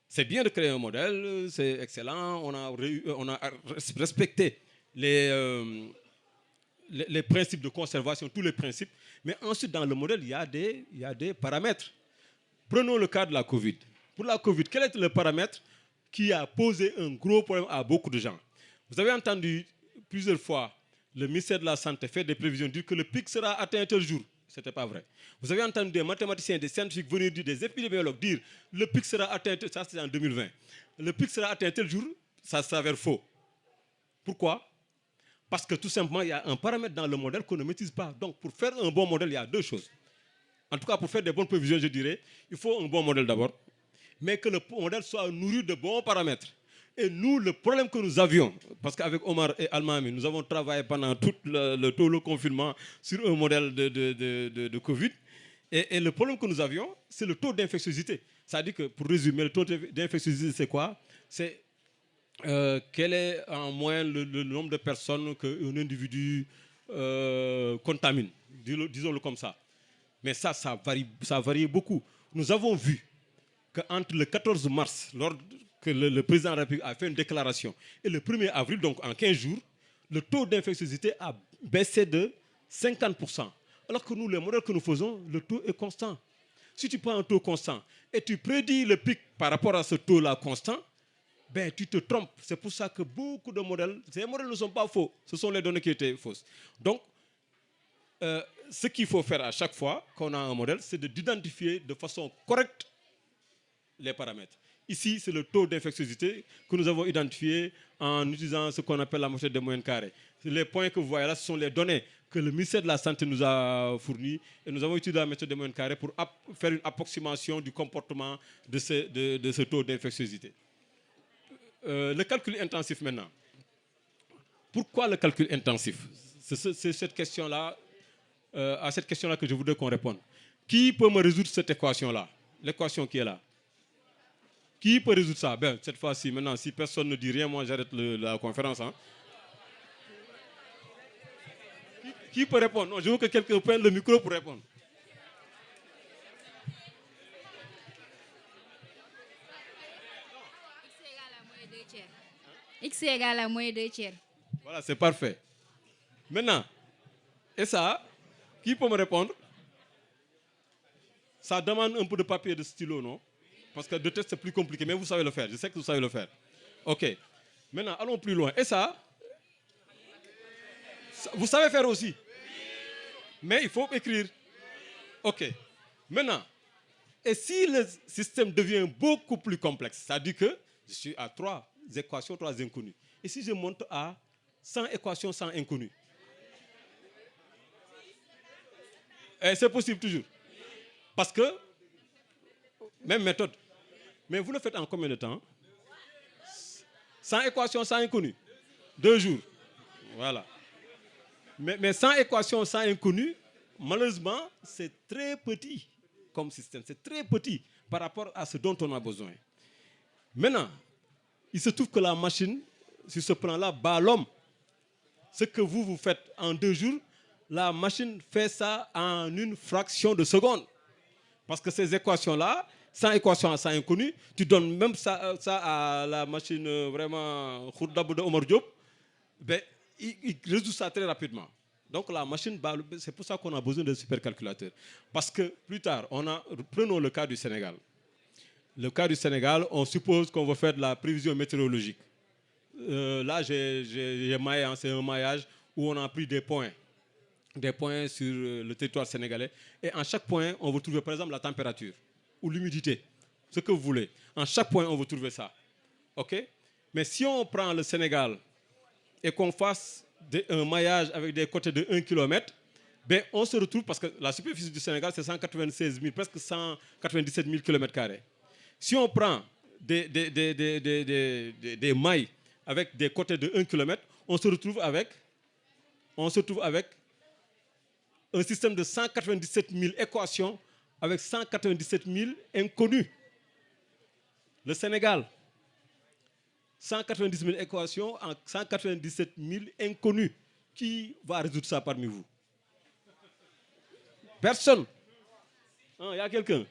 c'est bien de créer un modèle, c'est excellent, on a respecté les principes de conservation, tous les principes, mais ensuite dans le modèle, il y a des paramètres. Prenons le cas de la Covid. Pour la Covid, quel est le paramètre qui a posé un gros problème à beaucoup de gens? Vous avez entendu plusieurs fois le ministère de la Santé fait des prévisions, dire que le pic sera atteint tel jour. Ce n'était pas vrai. Vous avez entendu des mathématiciens, des scientifiques venir dire, des épidémiologues dire le pic sera atteint, ça c'était en 2020. Le pic sera atteint tel jour, ça s'avère faux. Pourquoi? Parce que tout simplement, il y a un paramètre dans le modèle qu'on ne maîtrise pas. Donc pour faire un bon modèle, il y a deux choses. En tout cas, pour faire des bonnes prévisions, je dirais, il faut un bon modèle d'abord, mais que le modèle soit nourri de bons paramètres. Et nous, le problème que nous avions, parce qu'avec Omar et Almami, nous avons travaillé pendant tout le confinement sur un modèle de Covid. Et le problème que nous avions, c'est le taux d'infectiosité. C'est-à-dire que, pour résumer, le taux d'infectiosité, c'est quoi? C'est quel est en moyenne le nombre de personnes qu'un individu contamine, disons-le comme ça. Mais ça varie beaucoup. Nous avons vu qu'entre le 14 mars, lors que le président de la République a fait une déclaration, et le 1er avril, donc en 15 jours, le taux d'infectiosité a baissé de 50%. Alors que nous, les modèles que nous faisons, le taux est constant. Si tu prends un taux constant et tu prédis le pic par rapport à ce taux-là constant, ben, tu te trompes. C'est pour ça que beaucoup de modèles, ces modèles ne sont pas faux, ce sont les données qui étaient fausses. Donc, ce qu'il faut faire à chaque fois qu'on a un modèle, c'est d'identifier de façon correcte les paramètres. Ici, c'est le taux d'infectiosité que nous avons identifié en utilisant ce qu'on appelle la méthode des moyennes carrées. Les points que vous voyez là, ce sont les données que le ministère de la Santé nous a fournies. Et nous avons utilisé la méthode des moyennes carrées pour faire une approximation du comportement de ce taux d'infectiosité. Le calcul intensif maintenant. Pourquoi le calcul intensif? C'est cette question-là, à cette question-là que je voudrais qu'on réponde. Qui peut me résoudre cette équation-là? L'équation qui est là. Qui peut résoudre ça? Ben, cette fois-ci, maintenant, si personne ne dit rien, moi j'arrête la conférence. Hein. Qui peut répondre? Non, je veux que quelqu'un prenne le micro pour répondre. X égale à moins 2 tiers. Voilà, c'est parfait. Maintenant, et ça, qui peut me répondre? Ça demande un peu de papier et de stylo, non? Parce que de test, c'est plus compliqué, mais vous savez le faire. Je sais que vous savez le faire. OK. Maintenant, allons plus loin. Et ça, vous savez faire aussi. Mais il faut écrire. OK. Maintenant, et si le système devient beaucoup plus complexe, c'est-à-dire que je suis à 3 équations, 3 inconnues. Et si je monte à 100 équations, 100 inconnues? C'est possible toujours. Parce que, même méthode. Mais vous le faites en combien de temps? 100 équations, 100 inconnues. 2 jours. Voilà. Mais 100 équations, 100 inconnues, malheureusement, c'est très petit comme système. C'est très petit par rapport à ce dont on a besoin. Maintenant, il se trouve que la machine, sur ce plan-là, bat l'homme. Ce que vous faites en 2 jours, la machine fait ça en une fraction de seconde. Parce que ces équations-là, 100 équations à 100 inconnues, tu donnes même ça à la machine vraiment Khourdabou de Omar Diop, ben, il résout ça très rapidement. Donc la machine, c'est pour ça qu'on a besoin de supercalculateurs. Parce que plus tard, prenons le cas du Sénégal. Le cas du Sénégal, on suppose qu'on va faire de la prévision météorologique. Là, j'ai maillé, c'est un maillage où on a pris des points sur le territoire sénégalais. Et en chaque point, on va trouver par exemple la température ou l'humidité. ce que vous voulez. En chaque point, on va trouver ça. OK? Mais si on prend le Sénégal et qu'on fasse un maillage avec des côtés de 1 km, ben on se retrouve, parce que la superficie du Sénégal, c'est 196 000, presque 197 000 km². Si on prend des mailles avec des côtés de 1 km, on se retrouve avec un système de 197 000 équations avec 197 000 inconnus. Le Sénégal, 190 000 équations en 197 000 inconnus. Qui va résoudre ça parmi vous? Personne. Il y a quelqu'un?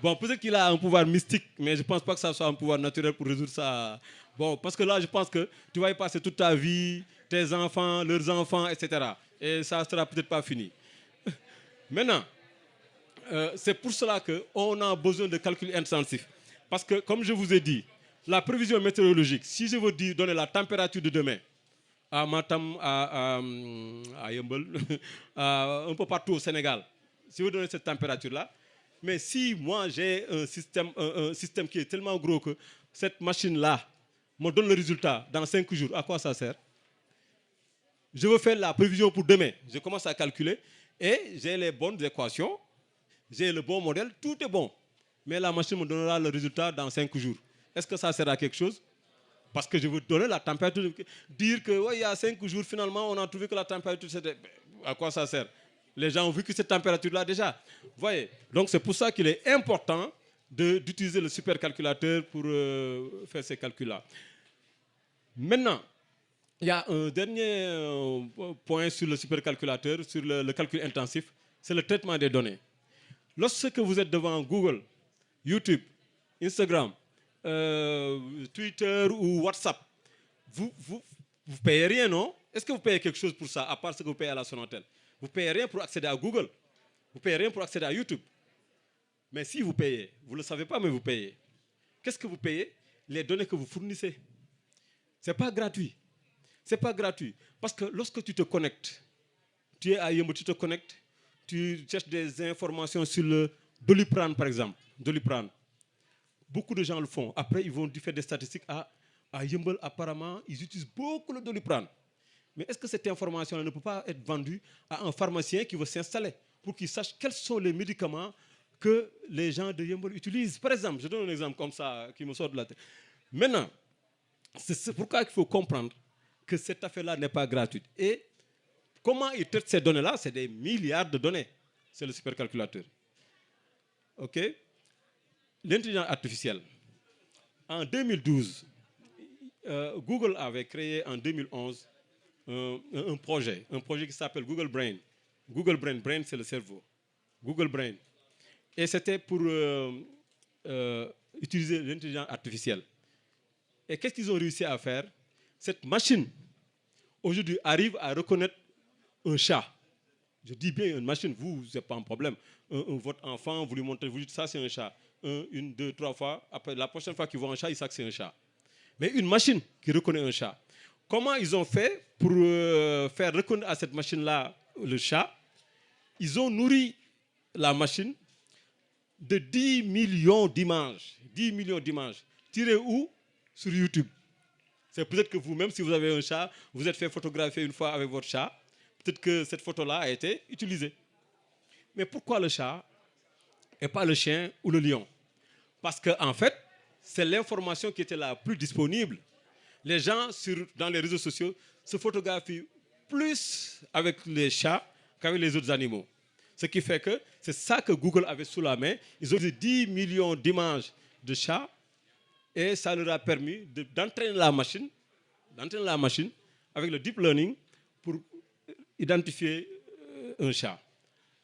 Bon, peut-être qu'il a un pouvoir mystique, mais je ne pense pas que ça soit un pouvoir naturel pour résoudre ça. Bon, parce que là, je pense que tu vas y passer toute ta vie, tes enfants, leurs enfants, etc. Et ça ne sera peut-être pas fini. Maintenant, c'est pour cela qu'on a besoin de calculs intensifs. Parce que, comme je vous ai dit, la prévision météorologique, si je veux donner la température de demain, à Matam, à Yembel, un peu partout au Sénégal, si vous donnez cette température-là, mais si moi j'ai un système qui est tellement gros que cette machine-là me donne le résultat dans 5 jours, à quoi ça sert? Je veux faire la prévision pour demain. Je commence à calculer et j'ai les bonnes équations, j'ai le bon modèle, tout est bon. Mais la machine me donnera le résultat dans 5 jours. Est-ce que ça sert à quelque chose? Parce que je veux donner la température. Dire que ouais, il y a 5 jours, finalement, on a trouvé que la température, c'était... À quoi ça sert? Les gens ont vu que cette température-là déjà. Vous voyez? Donc c'est pour ça qu'il est important d'utiliser le supercalculateur pour faire ces calculs-là. Maintenant, il y a un dernier point sur le supercalculateur, sur le calcul intensif, c'est le traitement des données. Lorsque vous êtes devant Google, YouTube, Instagram, Twitter ou WhatsApp, vous payez rien, non? Est-ce que vous payez quelque chose pour ça, à part ce que vous payez à la Sonatel? Vous ne payez rien pour accéder à Google. Vous ne payez rien pour accéder à YouTube. Mais si vous payez, vous ne le savez pas, mais vous payez. Qu'est-ce que vous payez? Les données que vous fournissez. Ce n'est pas gratuit. Ce n'est pas gratuit. Parce que lorsque tu te connectes, tu es à Yembo, tu te connectes, tu cherches des informations sur le Doliprane, par exemple. Doliprane. Beaucoup de gens le font. Après, ils vont faire des statistiques. À Yembel, apparemment, ils utilisent beaucoup le Doliprane. Mais est-ce que cette information ne peut pas être vendue à un pharmacien qui veut s'installer pour qu'il sache quels sont les médicaments que les gens de Yembel utilisent? Par exemple, je donne un exemple comme ça qui me sort de la tête. Maintenant, c'est pourquoi il faut comprendre que cette affaire-là n'est pas gratuite. Et comment ils traitent ces données-là? C'est des milliards de données. C'est le supercalculateur. OK? L'intelligence artificielle. En 2012, Google avait créé en 2011 un projet qui s'appelle Google Brain. Google Brain, Brain c'est le cerveau. Google Brain. Et c'était pour utiliser l'intelligence artificielle. Et qu'est-ce qu'ils ont réussi à faire? Cette machine, aujourd'hui, arrive à reconnaître un chat. Je dis bien une machine, vous, ce n'est pas un problème. Votre enfant, vous lui montrez, vous dites ça c'est un chat. 1, 2, 3 fois. Après, la prochaine fois qu'il voit un chat, il sait que c'est un chat. Mais une machine qui reconnaît un chat. Comment ils ont fait pour faire reconnaître à cette machine-là le chat? Ils ont nourri la machine de 10 millions d'images. 10 millions d'images. Tirées où? Sur YouTube. C'est peut-être que vous-même, si vous avez un chat, vous êtes fait photographier une fois avec votre chat. Peut-être que cette photo-là a été utilisée. Mais pourquoi le chat et pas le chien ou le lion? Parce qu'en fait, c'est l'information qui était la plus disponible. Les gens dans les réseaux sociaux se photographient plus avec les chats qu'avec les autres animaux. Ce qui fait que c'est ça que Google avait sous la main. Ils ont eu 10 millions d'images de chats et ça leur a permis d'entraîner la machine avec le deep learning pour identifier un chat.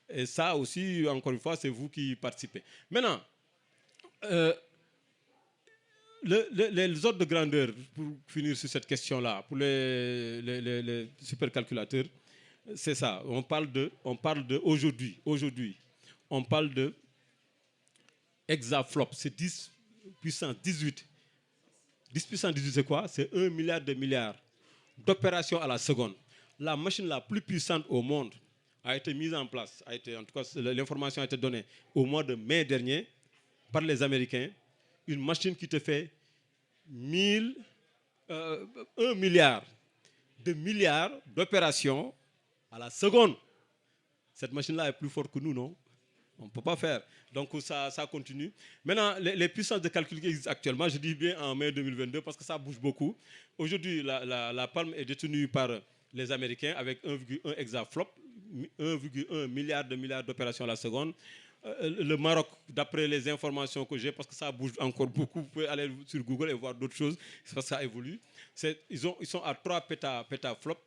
Et ça aussi, encore une fois, c'est vous qui participez. Maintenant, les ordres de grandeur, pour finir sur cette question-là, pour les supercalculateurs, c'est ça. On parle de aujourd'hui, on parle de hexaflop, c'est 10 puissance 18. 10 puissance 18, c'est quoi? C'est 1 milliard de milliards d'opérations à la seconde. La machine la plus puissante au monde a été mise en place, en tout cas l'information a été donnée au mois de mai dernier par les Américains une machine qui te fait 1 milliard de milliards d'opérations à la seconde. Cette machine-là est plus forte que nous, non? On ne peut pas faire. Donc ça continue. Maintenant, les puissances de calcul qui existent actuellement, je dis bien en mai 2022 parce que ça bouge beaucoup. Aujourd'hui, la palme est détenue par les Américains avec 1,1 exaflop, 1,1 milliard d'opérations à la seconde. Le Maroc, d'après les informations que j'ai, parce que ça bouge encore beaucoup, vous pouvez aller sur Google et voir d'autres choses, parce que ça évolue. Ils sont à 3 pétaflops.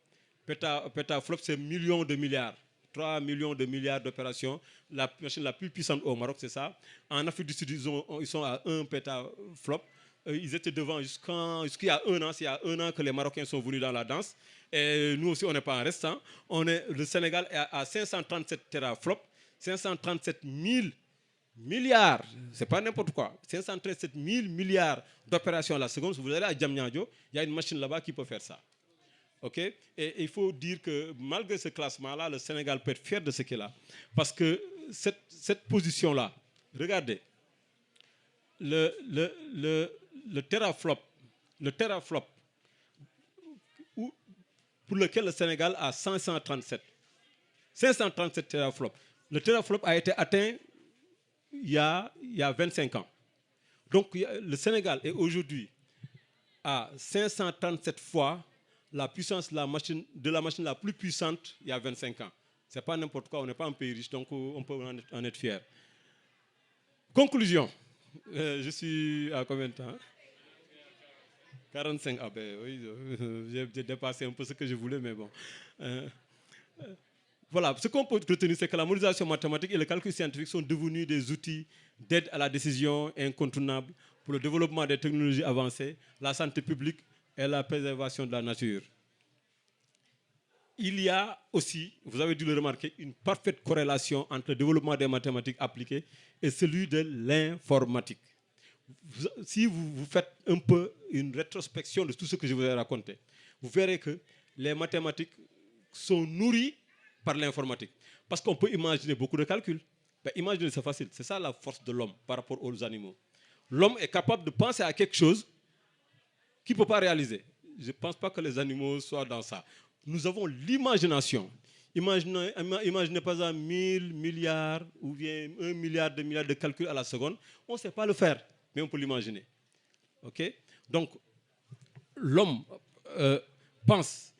Pétaflop, c'est millions de milliards. 3 millions de milliards d'opérations. La machine la plus puissante au Maroc, c'est ça. En Afrique du Sud, ils sont à 1 pétaflop. Ils étaient devant jusqu'il y a un an. C'est il y a un an que les Marocains sont venus dans la danse. Et nous aussi, on n'est pas en restant. Le Sénégal est à 537 teraflops. 537 000 milliards. Ce n'est pas n'importe quoi. 537 000 milliards d'opérations à la seconde. Si vous allez à Diamniadio, il y a une machine là-bas qui peut faire ça. Okay? Et il faut dire que malgré ce classement-là, le Sénégal peut être fier de ce qu'il a. Parce que cette position-là, regardez, le teraflop pour lequel le Sénégal a 537 teraflops. Le teraflop a été atteint il y a 25 ans. Donc le Sénégal est aujourd'hui à 537 fois la puissance de la machine la plus puissante il y a 25 ans. Ce n'est pas n'importe quoi, on n'est pas un pays riche, donc on peut en être fier. Conclusion. Je suis à combien de temps? 45. Ah ben oui, j'ai dépassé un peu ce que je voulais, mais bon. Voilà, ce qu'on peut retenir, c'est que la modélisation mathématique et le calcul scientifique sont devenus des outils d'aide à la décision incontournables pour le développement des technologies avancées, la santé publique et la préservation de la nature. Il y a aussi, vous avez dû le remarquer, une parfaite corrélation entre le développement des mathématiques appliquées et celui de l'informatique. Si vous faites un peu une rétrospection de tout ce que je vous ai raconté, vous verrez que les mathématiques sont nourries par l'informatique. Parce qu'on peut imaginer beaucoup de calculs. Ben, imaginer, c'est facile. C'est ça la force de l'homme par rapport aux animaux. L'homme est capable de penser à quelque chose qu'il ne peut pas réaliser. Je ne pense pas que les animaux soient dans ça. Nous avons l'imagination. Imaginez par exemple 1000 milliards ou bien 1 milliard de calculs à la seconde. On ne sait pas le faire, mais on peut l'imaginer. Okay? Donc, l'homme pense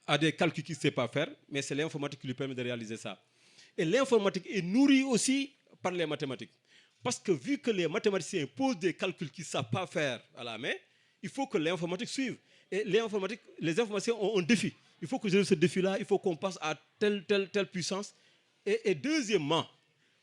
à des calculs qu'il ne sait pas faire, mais c'est l'informatique qui lui permet de réaliser ça. Et l'informatique est nourrie aussi par les mathématiques. Parce que vu que les mathématiciens posent des calculs qu'ils ne savent pas faire à la main, il faut que l'informatique suive. Et les informaticiens ont un défi. Il faut que je ce défi-là, il faut qu'on passe à telle puissance. Et deuxièmement,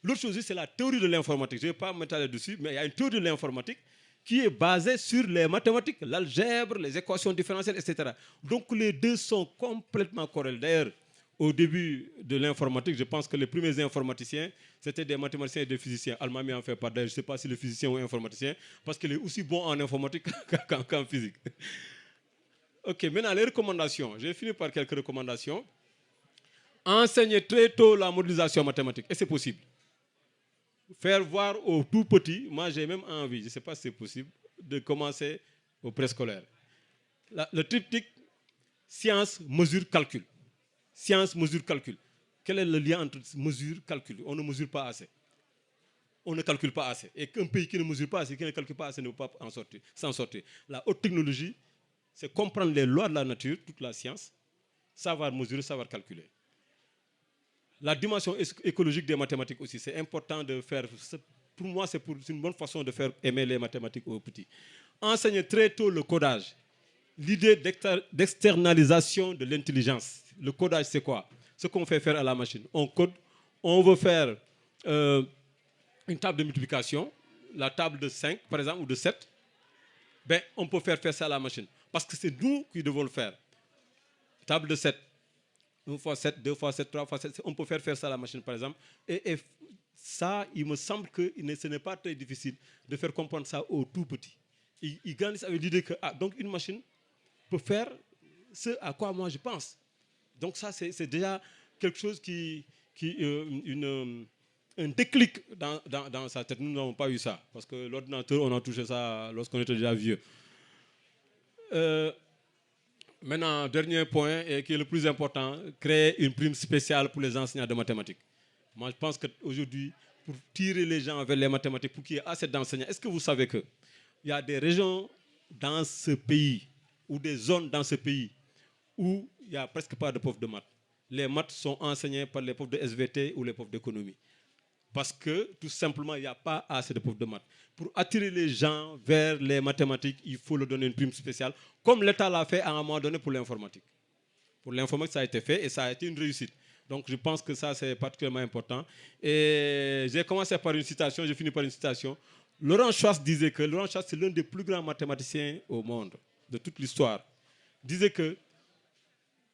l'autre chose, c'est la théorie de l'informatique. Je ne vais pas m'étaler dessus, mais il y a une théorie de l'informatique qui est basée sur les mathématiques, l'algèbre, les équations différentielles, etc. Donc les deux sont complètement corrélés. D'ailleurs, au début de l'informatique, je pense que les premiers informaticiens, c'était des mathématiciens et des physiciens. Almami en fait pas. D'ailleurs, je ne sais pas si le physicien ou informaticien, parce qu'il est aussi bon en informatique qu'en physique. Ok, maintenant les recommandations. Je vais finir par quelques recommandations. Enseigner très tôt la modélisation mathématique, et c'est possible. Faire voir aux tout petits, moi j'ai même envie, je ne sais pas si c'est possible, de commencer au préscolaire. Le triptyque science, mesure, calcul. Science, mesure, calcul. Quel est le lien entre mesure et calcul? On ne mesure pas assez. On ne calcule pas assez. Et qu'un pays qui ne mesure pas assez, qui ne calcule pas assez, ne peut pas s'en sortir. La haute technologie, c'est comprendre les lois de la nature, toute la science, savoir mesurer, savoir calculer. La dimension écologique des mathématiques aussi, c'est important de faire. Pour moi, c'est une bonne façon de faire aimer les mathématiques aux petits. Enseigner très tôt le codage. L'idée d'externalisation de l'intelligence. Le codage, c'est quoi? Ce qu'on fait faire à la machine. On code, on veut faire une table de multiplication, la table de 5, par exemple, ou de 7. Ben, on peut faire ça à la machine. Parce que c'est nous qui devons le faire. Table de 7. 1 fois 7, 2 fois 7, 3 fois 7. On peut faire ça à la machine, par exemple. Et ça, il me semble que ce n'est pas très difficile de faire comprendre ça aux tout petits. Ils grandissent avec l'idée que donc une machine peut faire ce à quoi moi je pense. Donc ça, c'est déjà quelque chose un déclic dans sa tête. Nous n'avons pas eu ça, parce que l'ordinateur, on a touché ça lorsqu'on était déjà vieux. Maintenant, dernier point, et qui est le plus important, créer une prime spéciale pour les enseignants de mathématiques. Moi, je pense qu'aujourd'hui, pour tirer les gens vers les mathématiques, pour qu'il y ait assez d'enseignants, est-ce que vous savez qu'il y a des régions dans ce pays, ou des zones dans ce pays, où il n'y a presque pas de profs de maths. Les maths sont enseignés par les profs de SVT ou les profs d'économie. Parce que, tout simplement, il n'y a pas assez de profs de maths. Pour attirer les gens vers les mathématiques, il faut leur donner une prime spéciale, comme l'État l'a fait à un moment donné pour l'informatique. Pour l'informatique, ça a été fait et ça a été une réussite. Donc, je pense que ça, c'est particulièrement important. Et j'ai commencé par une citation, j'ai fini par une citation. Laurent Schwartz disait que Laurent Schwartz, c'est l'un des plus grands mathématiciens au monde, de toute l'histoire. Disait que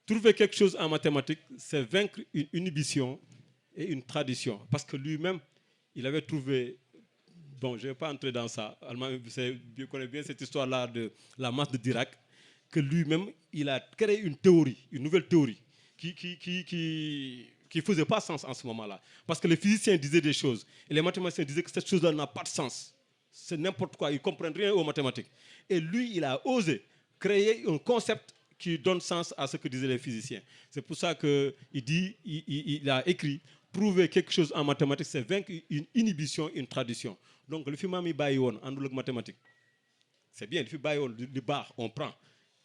trouver quelque chose en mathématiques, c'est vaincre une inhibition et une tradition. Parce que lui-même, il avait trouvé, bon, je ne vais pas entrer dans ça, je connais bien cette histoire-là de la masse de Dirac, que lui-même, il a créé une théorie, une nouvelle théorie, qui ne faisait pas sens en ce moment-là. Parce que les physiciens disaient des choses, et les mathématiciens disaient que cette chose-là n'a pas de sens. C'est n'importe quoi, ils ne comprennent rien aux mathématiques. Et lui, il a osé créer un concept qui donne sens à ce que disaient les physiciens. C'est pour ça qu'il a écrit « Prouver quelque chose en mathématiques, c'est vaincre une inhibition, une tradition ». Donc, le film Bayon, en mathématiques, c'est bien, le film Bayon, du bar, on prend.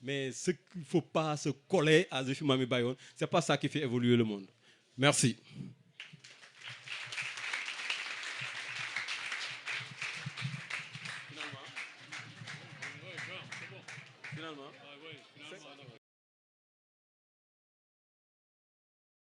Mais ce qu'il ne faut pas se coller à le film Bayon, ce n'est pas ça qui fait évoluer le monde. Merci. Finalement,